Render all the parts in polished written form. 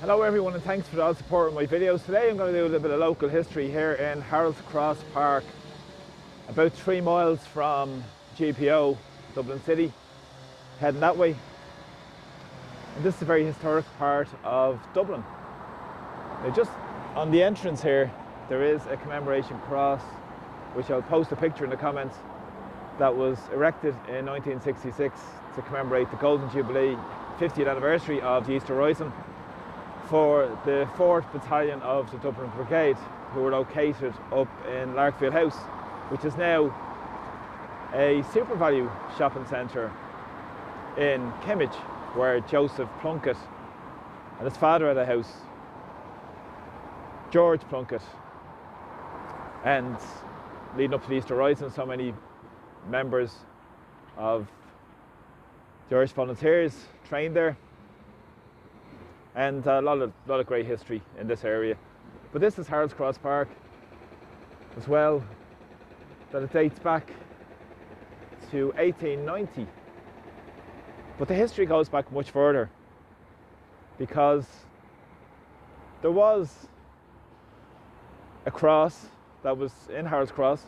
Hello everyone, and thanks for all support of my videos. Today I'm going to do a little bit of local history here in Harold's Cross Park, about 3 miles from GPO, Dublin City, heading that way. And this is a very historic part of Dublin. Now just on the entrance here there is a commemoration cross, which I'll post a picture in the comments, that was erected in 1966 to commemorate the Golden Jubilee 50th anniversary of the Easter Rising for the 4th Battalion of the Dublin Brigade, who were located up in Larkfield House, which is now a SuperValu shopping centre in Kimmage, where Joseph Plunkett and his father had a house, George Plunkett. And leading up to the Easter Rising, so many members of the Irish Volunteers trained there, and a lot of great history in this area. But this is Harold's Cross Park as well, that it dates back to 1890. But the history goes back much further, because there was a cross that was in Harold's Cross,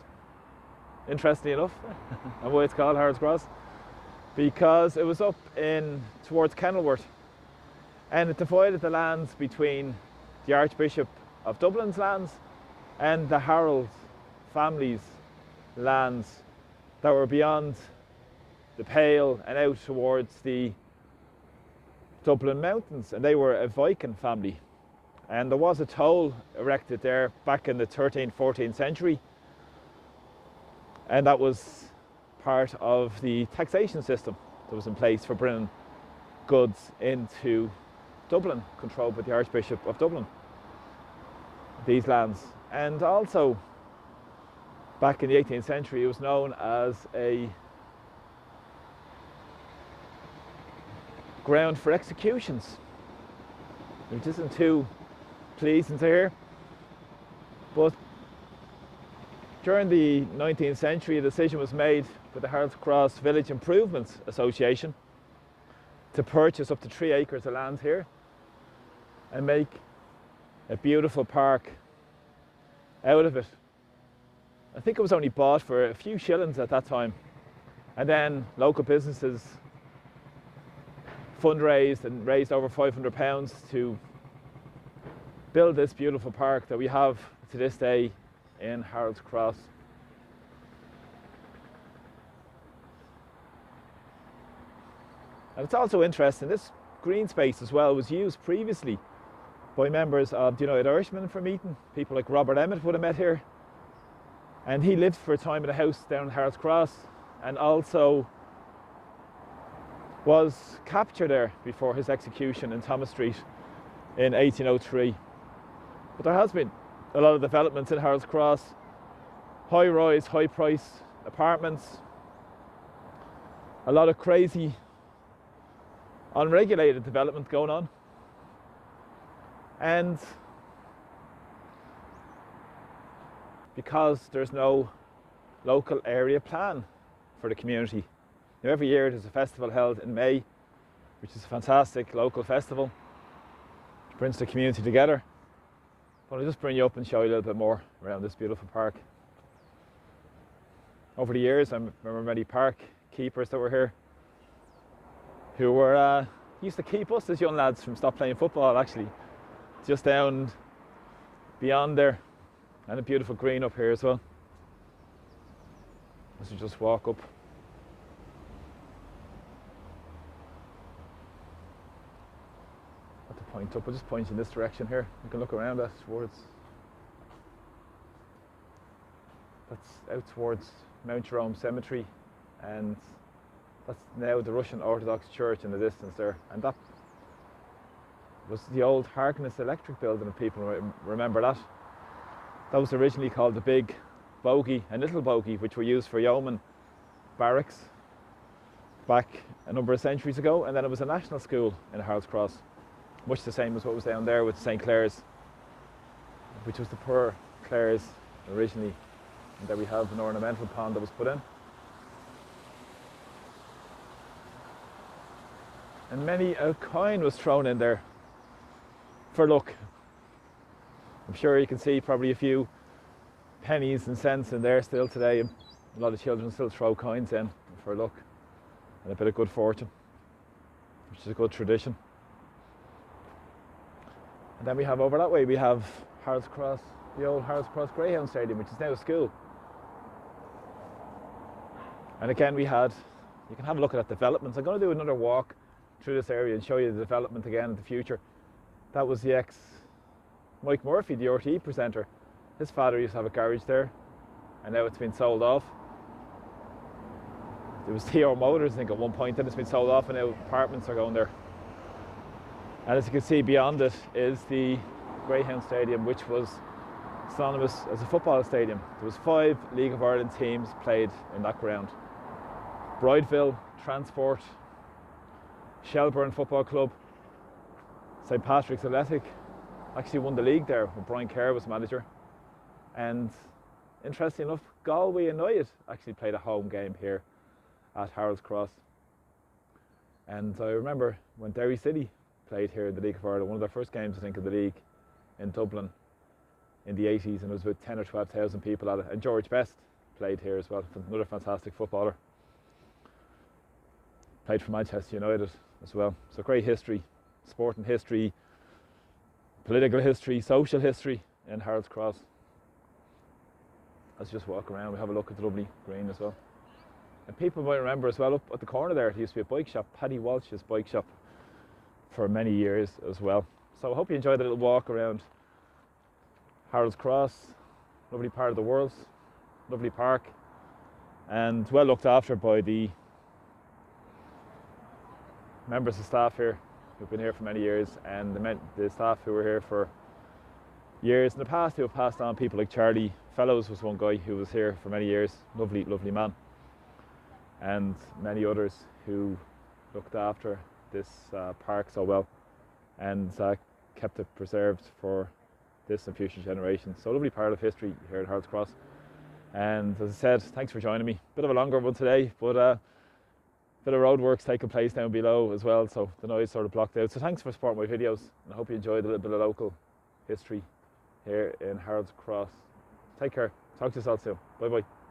interestingly enough, and why it's called Harold's Cross, because it was up in towards Kenilworth, and it divided the lands between the Archbishop of Dublin's lands and the Harold family's lands that were beyond the Pale and out towards the Dublin mountains, and they were a Viking family. And there was a toll erected there back in the 13th, 14th century, and that was part of the taxation system that was in place for bringing goods into Dublin, controlled by the Archbishop of Dublin, these lands. And also back in the 18th century it was known as a ground for executions, which isn't too pleasing to hear. But during the 19th century, a decision was made by the Harold's Cross Village Improvements Association to purchase up to 3 acres of land here and make a beautiful park out of it. I think it was only bought for a few shillings at that time, and then local businesses fundraised and raised over £500 to build this beautiful park that we have to this day in Harold's Cross. And it's also interesting, this green space as well was used previously by members of the United Irishmen for meeting. People like Robert Emmet would have met here, and he lived for a time in a house down in Harold's Cross, and also was captured there before his execution in Thomas Street in 1803. But there has been a lot of developments in Harold's Cross, high rise, high price apartments, a lot of crazy unregulated development going on. And because there's no local area plan for the community. Now, every year there's a festival held in May, which is a fantastic local festival, which brings the community together. But I'll just bring you up and show you a little bit more around this beautiful park. Over the years, I remember many park keepers that were here who were used to keep us as young lads from stop playing football, actually, just down beyond there, and a beautiful green up here as well, as you just walk up. At the point up, I'll just point in this direction here. You can look around that towards, that's out towards Mount Jerome Cemetery, and that's now the Russian Orthodox Church in the distance there. And that was the old Harkness Electric building, if people remember that. That was originally called the Big Bogey and Little Bogey, which were used for yeoman barracks back a number of centuries ago. And then it was a national school in Harold's Cross, much the same as what was down there with St. Clair's, which was the Poor Clare's originally. And there we have an ornamental pond that was put in. And many a coin was thrown in there for luck. I'm sure you can see probably a few pennies and cents in there still today. A lot of children still throw coins in for luck and a bit of good fortune, which is a good tradition. And then we have over that way, we have Harold's Cross, the old Harold's Cross Greyhound Stadium, which is now a school. And again, you can have a look at that developments. I'm going to do another walk through this area and show you the development again in the future. That was the Mike Murphy, the RTE presenter. His father used to have a garage there, and now it's been sold off. There was TR Motors, I think, at one point, then it's been sold off, and now apartments are going there. And as you can see beyond it is the Greyhound Stadium, which was synonymous as a football stadium. There was 5 League of Ireland teams played in that ground. Brideville, Transport, Shelburne Football Club, St Patrick's Athletic actually won the league there when Brian Kerr was manager. And interestingly enough, Galway United actually played a home game here at Harold's Cross. And I remember when Derry City played here in the League of Ireland, one of their first games, I think, of the league in Dublin in the 80s, and there was about 10 or 12,000 people at it. And George Best played here as well, another fantastic footballer. Played for Manchester United as well. So great history, sporting history, political history, social history in Harold's Cross. Let's just walk around, we have a look at the lovely green as well. And people might remember as well, up at the corner there used to be a bike shop, Paddy Walsh's bike shop, for many years as well. So I hope you enjoyed the little walk around Harold's Cross. Lovely part of the world, lovely park, and well looked after by the members of staff here who've been here for many years, and the staff who were here for years in the past who have passed on. People like Charlie Fellows was one guy who was here for many years, lovely man, and many others who looked after this park so well and kept it preserved for this and future generations. So lovely part of history here at Harold's Cross. And as I said, thanks for joining me. Bit of a longer one today, but bit of roadworks taking place down below as well, so the noise sort of blocked out. So thanks for supporting my videos, and I hope you enjoyed a little bit of local history here in Harold's Cross. Take care. Talk to you all soon. Bye bye.